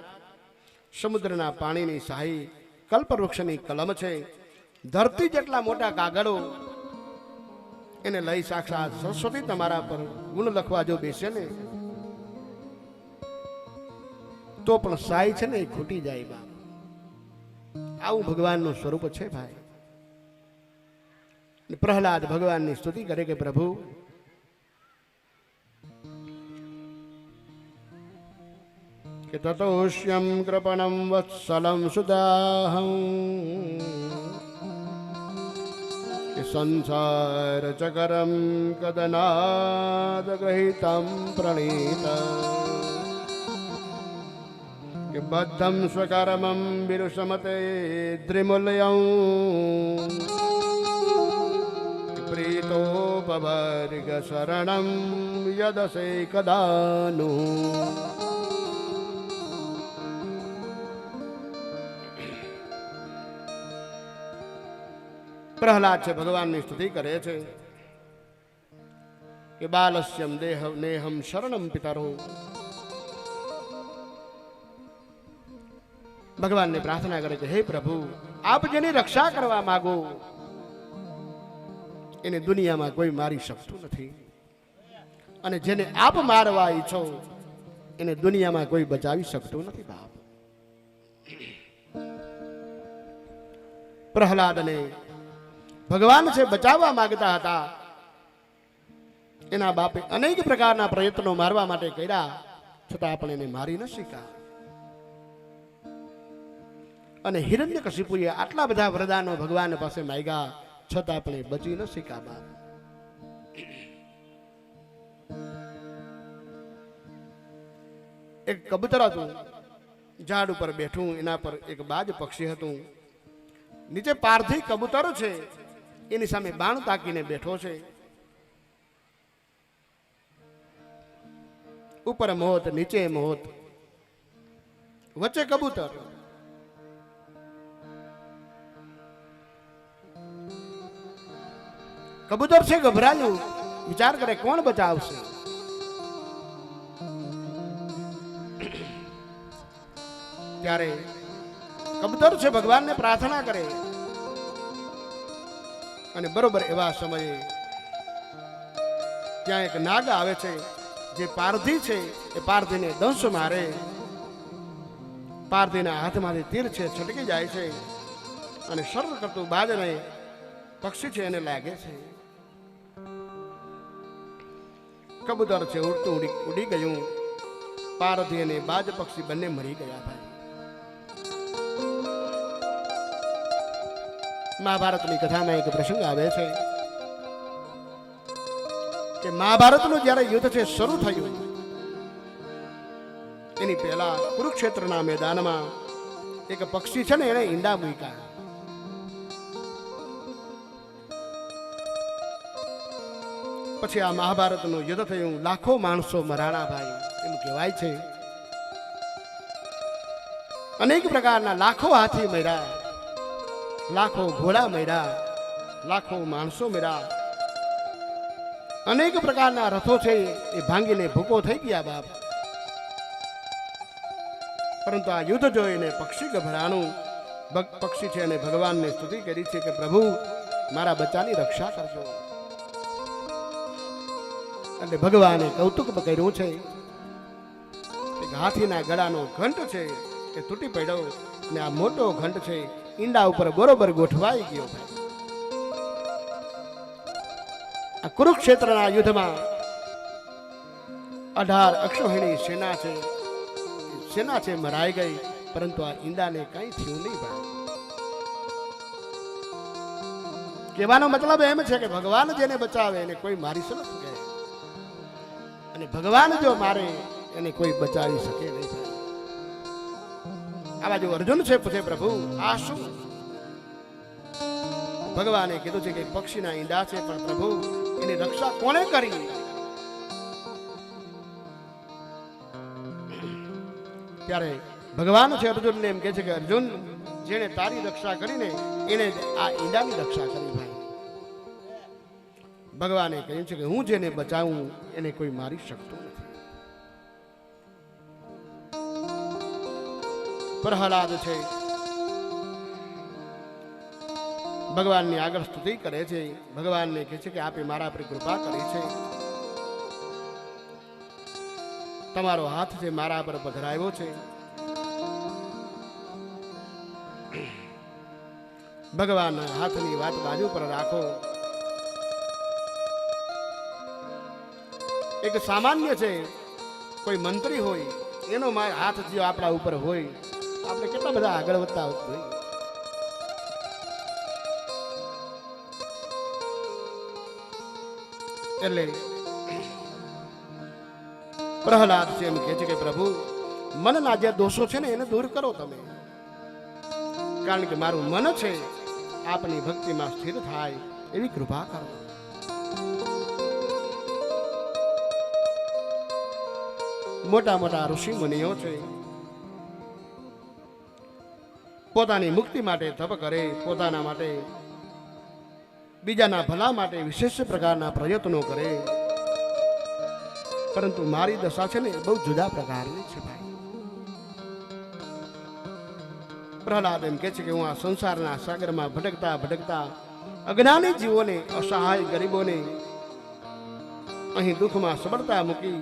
સમુદ્રના પાણીની શાહી, કલ્પવૃક્ષની કલમ છે. ધરતી જેટલા મોટા કાગળો એને લઈ સાક્ષાત સરસ્વતી તમારા પર ગુણ લખવા જો બેસે ને તો પણ સાઈ છે ને એ ખૂટી જાય. બાપ આવું ભગવાનનું સ્વરૂપ છે ભાઈ. પ્રહલાદ ભગવાનની સ્તુતિ કરે કે પ્રભુ કે તતોષ્યમ કૃપણમ વત્સલમ સુદાહં કે સંસાર ચકરમ કદનાદ ગ્રહિતમ પ્રણીત કે બદ્ધમ સ્વકર્મમ વિરુષમતે દ્રિમૂલ્યં પ્રીતો પવર્ગ શરણમ યદસે કદાનુ. પ્રહલાદ છે ભગવાનની સ્તુતિ કરે છે કે બાલસ્યમ દેહ નેહમ શરણમ પિતરો. ભગવાનને પ્રાર્થના કરે છે, હે પ્રભુ, આપ જેની રક્ષા કરવા માંગો એને દુનિયામાં કોઈ મારી શકતું નથી, અને જેને આપ મારવા ઈચ્છો એને દુનિયામાં કોઈ બચાવી શકતું નથી. બાપ પ્રહલાદને ભગવાન છે બચાવવા માંગતા હતા. એના બાપે અનેક પ્રકારના પ્રયત્નો મારવા માટે કર્યા, છતાં પણ એને મારી ન શક્યા. અને હિરણ્યકશિપુએ આટલા બધા વરદાનો ભગવાન પાસે માંગ્યા, છતાં પણ એ બચી ન શક્યા. બાપ એક કબૂતર હતું, ઝાડ ઉપર બેઠું, એના પર એક બાજ પક્ષી હતું. નીચે પારધી કબૂતર છે, એની સામે બાણ તાકીને બેઠો છે. ઉપર મોત, નીચે મોત, વચ્ચે કબૂતર. કબૂતર છે ગભરાયું, વિચાર કરે કોણ બચાવશે. ત્યારે કબૂતર છે ભગવાનને પ્રાર્થના કરે, અને બરોબર એવા સમયે ત્યાં એક નાગ આવે છે, જે પારધી છે એ પારધીને દંશ મારે. પારધીના હાથમાંથી તીર છે છટકી જાય છે, અને શર કરતું બાજને પક્ષી છે એને લાગે છે. કબૂતર છે ઉડતું ઉડી ગયું. પારધી અને બાજ પક્ષી બંને મરી ગયા. ભાઈ મહાભારતની કથામાં એક પ્રસંગ આવે છે કે મહાભારતનું જ્યારે યુદ્ધ છે શરૂ થયું, એની પહેલા કુરુક્ષેત્રના મેદાનમાં એક પક્ષી છે ને એને ઈંડા મૂક્યા. પછી આ મહાભારતનું યુદ્ધ થયું, લાખો માણસો મરાણા. ભાઈ એમ કહેવાય છે અનેક પ્રકારના લાખો હાથી મર્યા, લાખો ઘોડા મર્યા, લાખો માણસો મર્યા. અનેક પ્રકારના રથો છે એ ભાંગીને ભૂકો થઈ ગયા. બાપ પરંતુ આ યુદ્ધ જોઈને પક્ષી ગભરાણું. પક્ષી છે અને ભગવાનને સ્તુતિ કરી છે કે પ્રભુ મારા બચ્ચાની રક્ષા કરજો. એટલે ભગવાને કૌતુક કર્યું છે કે હાથીના ગળાનો ઘંટ છે એ તૂટી પડ્યો, અને આ મોટો ઘંટ છે ઈંડા ઉપર બરોબર ગોઠવાઈ ગયો. આ કુરુક્ષેત્રના યુદ્ધમાં 18 અક્ષોહિણી સેના છે મરાઈ ગઈ, પરંતુ આ ઈંડાને કઈ થયું નહીં. ભાઈ કહેવાનો મતલબ એમ છે કે ભગવાન જેને બચાવે એને કોઈ મારી ન શકે, અને ભગવાન જો મારે એને કોઈ બચાવી શકે નહીં. આવા જો અર્જુન છે પૂછે પ્રભુ આ શું? ભગવાને કીધું છે કે પક્ષીના ઈંડા છે, પણ પ્રભુ એની રક્ષા કોણે કરી? ત્યારે ભગવાન છે અર્જુનને એમ કહે છે કે અર્જુન, જેને તારી રક્ષા કરીને એને આ ઈંડાની રક્ષા કરી. ભાઈ ભગવાને કહ્યું છે કે હું જેને બચાવું એને કોઈ મારી શકતું નથી. પ્રહલાદ છે ભગવાનની આગળ સ્તુતિ કરે છે. ભગવાનને કહે છે કે આપે મારા પર કૃપા કરી છે, તમારો હાથ છે મારા પર પધરાવ્યો છે. ભગવાન હાથની વાત બાજુ પર રાખો. એક સામાન્ય છે કોઈ મંત્રી હોય, એનો હાથ જો આપણા ઉપર હોય, આપણે કેટલા બધા આગળ વધતા હોય. એટલે પ્રહલાદ છે એમ કહે છે કે પ્રભુ મનના જે દોષો છે ને એને દૂર કરો તમે, કારણ કે મારું મન છે આપની ભક્તિમાં સ્થિર થાય એવી કૃપા કરો. મોટા મોટા ઋષિ મુનિઓ છે, પોતાની મુક્તિ માટે તપ કરે, પોતાના માટે બીજાના ભલા માટે વિશેષ પ્રકારના પ્રયત્નો કરે, પરંતુ મારી દશા છે ને બહુ જુદા પ્રકારની છે ભાઈ. પ્રહલાદ એમ કહે છે કે હું આ સંસારના સાગરમાં ભટકતા ભટકતા અજ્ઞાની જીવોને, અસહાય ગરીબોને અહીં દુઃખમાં સબળતા મૂકી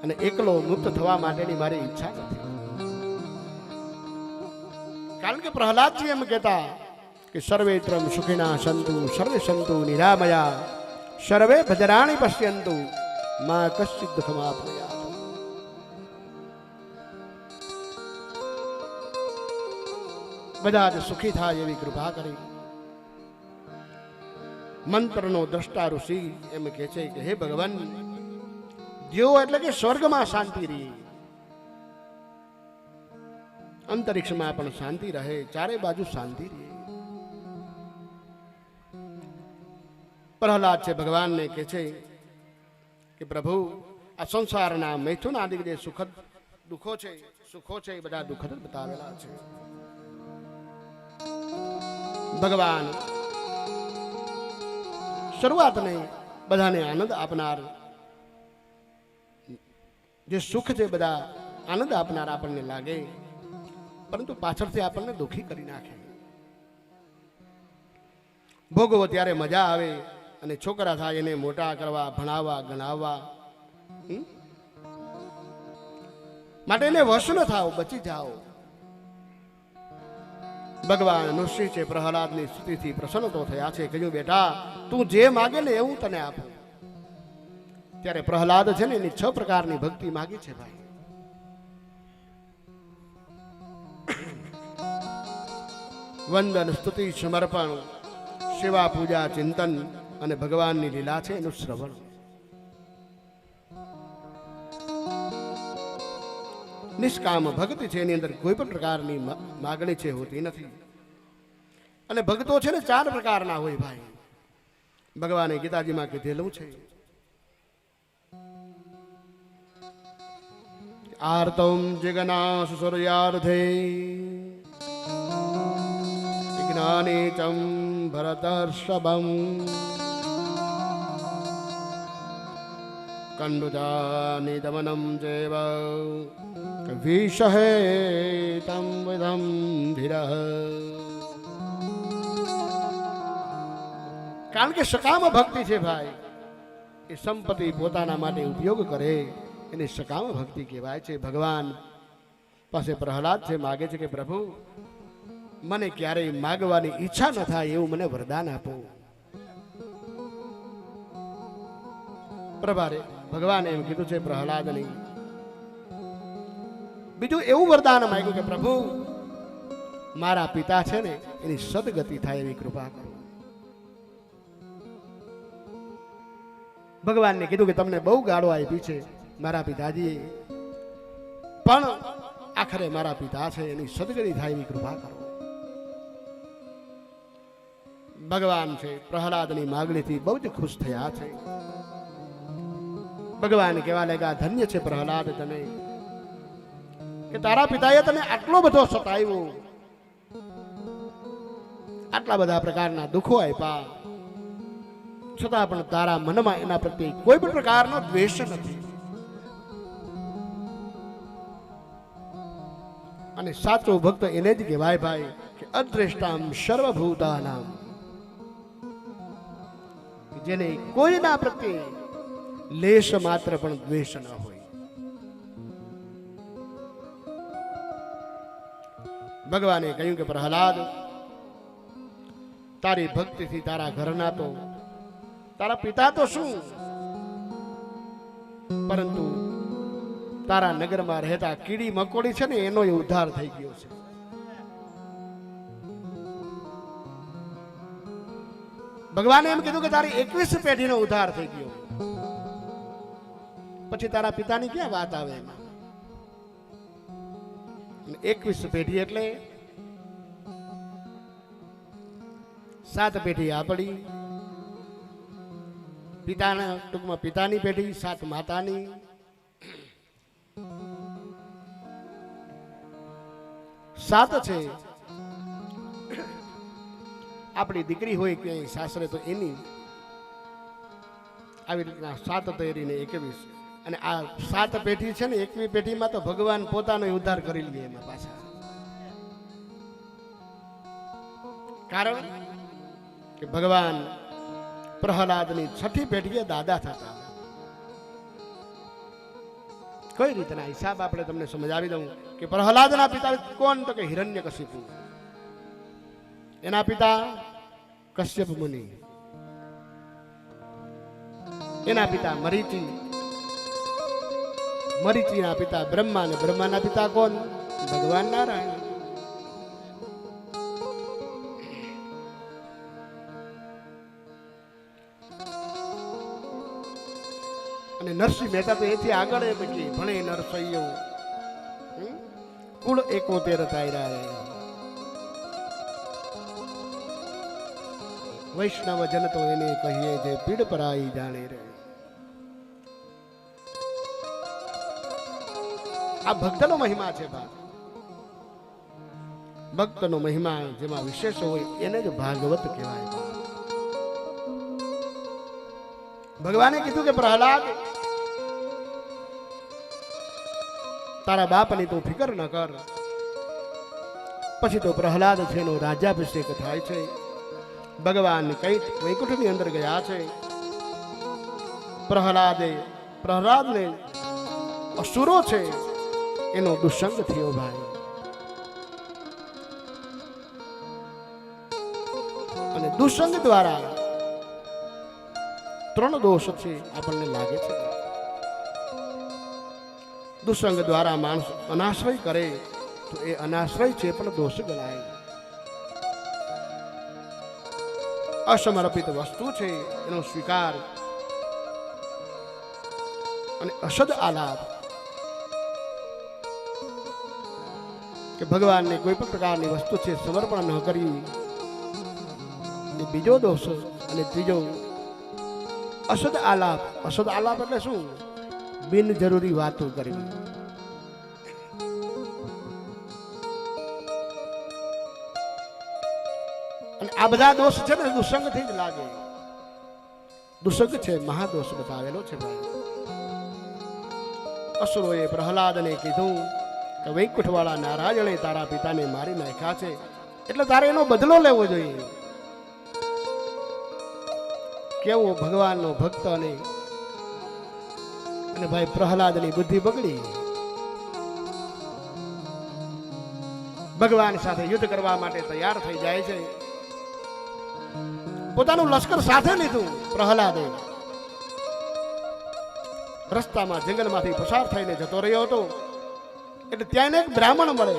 અને એકલો મુક્ત થવા માટેની મારી ઈચ્છા નથી. કારણ કે પ્રહલાદજી એમ કહેતા કે સર્વેત્રમ સુખિના સંતુ, સર્વે સંતુ નિરામયા, સર્વે ભદ્રાણી પશ્યંતુ, મા કશ્ચિત દુઃખમાપ્નુયાત. બધા જ સુખી થાય એવી કૃપા કરી. મંત્રનો દ્રષ્ટા ઋષિ એમ કહે છે કે હે ભગવાન, જેવો એટલે કે સ્વર્ગમાં શાંતિ રહી, અંતરિક્ષમાં પણ શાંતિ રહે, ચારે બાજુ શાંતિ રહે. પ્રહલાદ છે ભગવાનને કહે છે કે પ્રભુ, આ સંસારના મૈથુન આદિ જે સુખદ દુઃખો છે, સુખો છે, એ બધા દુઃખદ બતાવેલા છે. ભગવાન શરૂઆતને બધાને આનંદ આપનાર, જે સુખ છે બધા આનંદ આપનાર આપણને લાગે, પરંતુ પાછળથી આપણને દુઃખી કરી નાખે. ભોગવો ત્યારે મજા આવે અને છોકરા થાય એને મોટા કરવા, ભણાવવા, ગણાવવા, માટે એને વશ ન થાવ, બચી જાઓ. ભગવાન નૃસિંહ છે પ્રહલાદની સ્થિતિથી પ્રસન્ન તો થયા છે. કહ્યું બેટા, તું જે માગે ને એવું તને આપું. ત્યારે પ્રહલાદ છે ને એની 6 પ્રકારની ભક્તિ માગી છે ભાઈ. વંદન, સ્તુતિ, સમર્પણ, સેવા, પૂજા, ચિંતન અને ભગવાનની લીલા છે એનું શ્રવણ. નિષ્કામ ભક્તિ છે, એની અંદર કોઈ પણ પ્રકારની માગણી છે હોતી નથી. અને ભક્તો છે ને 4 પ્રકારના હોય ભાઈ. ભગવાને ગીતાજીમાં કીધેલું છે, આર્તમ જિજ્ઞાસ સૂર્યાર્ધે જ્ઞાનેચમ ભરતર્ષભમ કંડુજાની દમનમ ચૈવ વિષહેતમ વિધમ ધીરઃ. કારણ કે સકામ ભક્તિ છે ભાઈ, એ સંપત્તિ પોતાના માટે ઉપયોગ કરે એની સકામ ભક્તિ કહેવાય છે. ભગવાન પાસે પ્રહલાદ છે માગે છે કે પ્રભુ, મને ક્યારેય માગવાની ઈચ્છા ન થાય એવું મને વરદાન આપો. પ્રભારે ભગવાને એમ કીધું છે પ્રહલાદને. બીજું એવું વરદાન માંગ્યું કે પ્રભુ, મારા પિતા છે ને એની સદગતિ થાય એવી કૃપા કરો. ભગવાનને કીધું કે તમને બહુ ગાળો આપી છે મારા પિતાજી, પણ આખરે મારા પિતા છે એની સદગતિ થાય એવી કૃપા કરો. ભગવાન છે પ્રહલાદની માગણીથી બહુ જ ખુશ થયા છે. ભગવાન કહેવા લાગ્યા, ધન્ય છે પ્રહલાદ તને કે તારા પિતાએ તને આટલો બધો સતાવ્યો, આટલા બધા પ્રકારના દુઃખો આપ્યા, છતાં પણ તારા મનમાં એના પ્રત્યે કોઈ પણ પ્રકારનો દ્વેષ નથી. અને સાચો ભક્ત એને જ કહેવાય ભાઈ કે અદ્રેષ્ટામ સર્વભૂતાનામ, જેને કોઈના પ્રત્યે લેશ માત્ર પણ દ્વેષ ન હોય. ભગવાને કહ્યું કે પ્રહલાદ, તારી ભક્તિથી તારા ઘરના તો, તારા પિતા તો શું, પરંતુ તારા નગરમાં રહેતા કીડી મકોડી છે ને એનો ઉદ્ધાર થઈ ગયો છે. ભગવાને એમ કીધું કે તારી 21 પેઢીનો ઉદ્ધાર થઈ ગયો. પછી તારા પિતાની ક્યાં વાત આવે એમાં? 21 પેઢી એટલે 7 પેઢી આપણી, પિતાના ટૂંકમાં પિતાની પેઢી, 7 માતાની, સાત છે આપણી દીકરી હોય ક્યાંય સાસરે તો એની આવી રીતના 7 તેરીને 21 અને આ 7 પેઢી છે ને 21 પેઢીમાં તો ભગવાન પોતાનો ઉદ્ધાર કરી લે એમાં પાછા. કારણ કે ભગવાન પ્રહલાદની 6ઠી પેઢીએ દાદા થતા. કઈ રીતના હિસાબ આપણે તમને સમજાવી દઉં કે પ્રહલાદના પિતા કોણ? તો કે હિરણ્યકશિપુ. એના પિતા કશ્યપ મુનિ. એના પિતા મરીચી. મરીચીના પિતા બ્રહ્મા અને બ્રહ્માના પિતા કોણ? ભગવાન નારાયણ. અને નરસિંહ મહેતા તો એથી આગળ પછી ભણે નરસૈયો કુળ 71 તાયરા રે. વૈષ્ણવ જન તો એને કહીએ જે પીડ પરાઈ જાણે રે. આ ભક્તનો મહિમા છે બા. ભક્તનો મહિમા જેમાં વિશેષ હોય એને જ ભાગવત કહેવાય. ભગવાને કીધું કે પ્રહલાદ તારા બાપની તું ફિકર ન કર. પછી તો પ્રહલાદ છે એનો રાજ્યાભિષેક થાય છે. ભગવાન કઈ વૈકુંઠની અંદર ગયા છે. પ્રહલાદને અસુરો છે એનો દુસંગ થયો ભાઈ. અને દુસંગ દ્વારા 3 દોષ છે આપણને લાગે છે. દુસંગ દ્વારા માણસ અનાશ્રય કરે તો એ અનાશ્રય છે પણ દોષ ગણાય. અસમર્પિત વસ્તુ છે એનો સ્વીકાર અને અસદ આલાપ કે ભગવાનને કોઈ પણ પ્રકારની વસ્તુ છે સમર્પણ ન કરવી એ બીજો દોષ. અને ત્રીજો અસદ આલાપ. અસદ આલાપ એટલે શું? બિનજરૂરી વાતો કરવી. અને આ બધા દોષ છે ને દુસંગ થી જ લાગે. દુસંગ છે મહાદોષ બતાવેલો છે ભાઈ. અસુરોએ પ્રહલાદને કીધું કે વૈકુંઠવાળા નારાયણે તારા પિતાને મારી નાખ્યા છે એટલે તારે એનો બદલો લેવો જોઈએ. કેવો ભગવાનનો ભક્ત અને ભાઈ પ્રહલાદની બુદ્ધિ બગડી. ભગવાન સાથે યુદ્ધ કરવા માટે તૈયાર થઈ જાય છે. પોતાનું લશ્કર સાથે લીધું પ્રહલાદે. રસ્તામાં જંગલમાંથી પસાર થઈને જતો રહ્યો હતો એટલે ત્યાં એક બ્રાહ્મણ મળે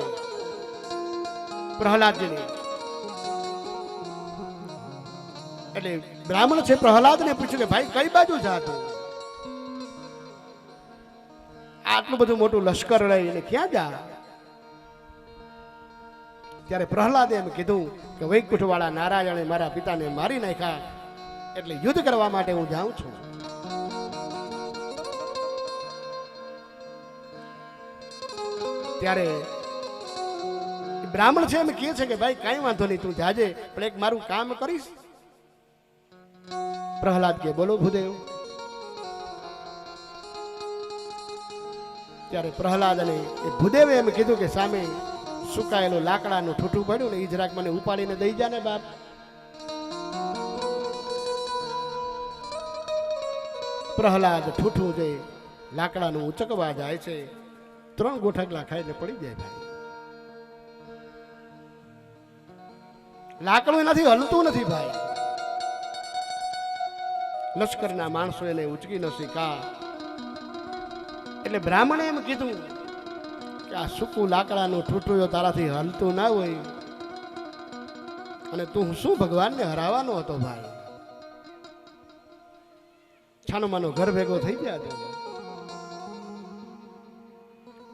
પ્રહલાદજીને. એટલે બ્રાહ્મણ છે પ્રહલાદને પૂછ્યું કે ભાઈ કઈ બાજુ જાતો? આટલું બધું મોટું લશ્કર લઈને ક્યાં જા? ત્યારે પ્રહલાદે એમ કીધું કે વૈકુંઠ વાળા નારાયણે મારા પિતાને મારી નાખ્યા એટલે યુદ્ધ કરવા માટે હું જાઉં છું. ત્યારે બ્રાહ્મણ છે એમ કહે છે કે ભાઈ કઈ વાંધો નહીં, તું જાજે, પણ એક મારું કામ કરીશ. પ્રહલાદ કે બોલો ભૂદેવ. ત્યારે પ્રહલાદ અને ભૂદેવે એમ કીધું કે સામે સુકાયેલું લાકડાનું ઠૂઠું પડ્યું ને એ જરાક મને ઉપાડીને દઈ જા ને બાપ. પ્રહલાદ ઠૂઠું જે લાકડાનું ઉચકવા જાય છે, 3 ગોઠકલા ખાઈને પડી જાય ભાઈ. લાકડું નથી, હલતું નથી ભાઈ. લશ્કરના માણસો એને ઉચકી ન શીખા એટલે બ્રાહ્મણે એમ કીધું કે આ સૂકું લાકડાનું ઠૂઠું તારાથી હલતું ના હોય અને તું શું ભગવાનને હરાવવાનો હતો ભાઈ? છાનો માનો ઘર ભેગો થઈ ગયા હતો.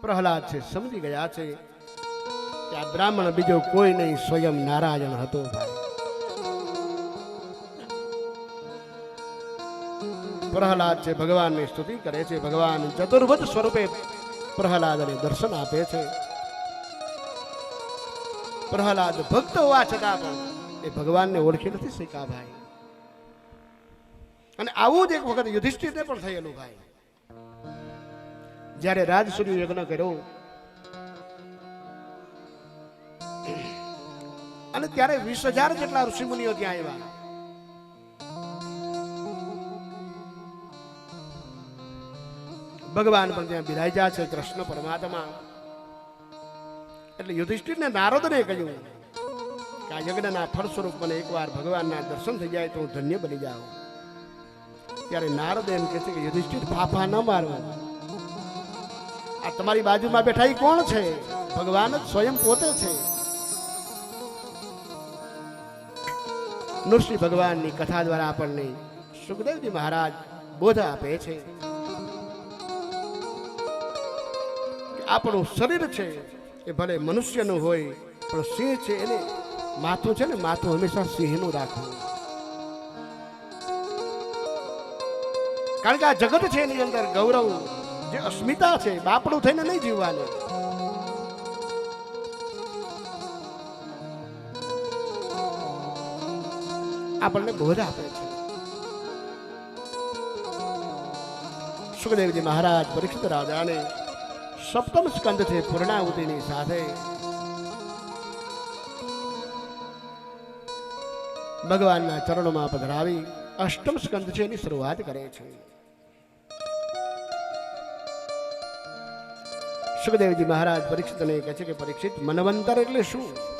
પ્રહલાદ છે સમજી ગયા છે કે આ બ્રાહ્મણ બીજો કોઈ નહીં, સ્વયં નારાયણ હતો ભાઈ. પ્રહલાદ છે ભગવાનની સ્તુતિ કરે છે. ભગવાન ચતુર્ભુજ સ્વરૂપે પ્રહલાદને દર્શન આપે છે. પ્રહલાદ ભક્ત હોવા છતાં પણ એ ભગવાનને ઓળખી નથી શક્યા ભાઈ. અને આવું જ એક વખત યુધિષ્ઠિરને પણ થયેલું ભાઈ. જ્યારે રાજસૂય યજ્ઞ કર્યો અને ત્યારે 20,000 જેટલા ઋષિમુનિઓ ત્યાં આવ્યા. ભગવાન પણ ત્યાં બિરાજ્યા છે, કૃષ્ણ પરમાત્મા. એટલે યુધિષ્ઠિરને નારદને કહ્યું કે આ યજ્ઞના ફળ સ્વરૂપ મને એકવાર ભગવાનના દર્શન થઈ જાય તો હું ધન્ય બની જાઉં. ત્યારે નારદ એમ કહે છે કે યુધિષ્ઠિર ફાફા ન મારવા. આ તમારી બાજુમાં બેઠા એ કોણ છે? ભગવાન જ સ્વયં પોતે છે. નૃસિંહ ભગવાનની કથા દ્વારા આપણને સુખદેવજી મહારાજ બોધ આપે છે કે આપણું શરીર છે એ ભલે મનુષ્યનું હોય પણ સિંહ છે એને માથું છે ને માથું હંમેશા સિંહનું રાખવું. કારણ કે આ જગત છે એની અંદર ગૌરવ જે અસ્મિતા છે બાપડું થઈને નહીં જીવવાનું. આપણને બોધ આપે છે. સુખદેવજી મહારાજ પરીક્ષિત રાજાને સપ્તમ સ્કંદ છે પૂર્ણાહુતિની સાથે ભગવાનના ચરણોમાં પધરાવી અષ્ટમ સ્કંદ છે એની શરૂઆત કરે છે. સુખદેવજી મહારાજ પરીક્ષિતને કહે છે કે પરીક્ષિત મનવંતર એટલે શું?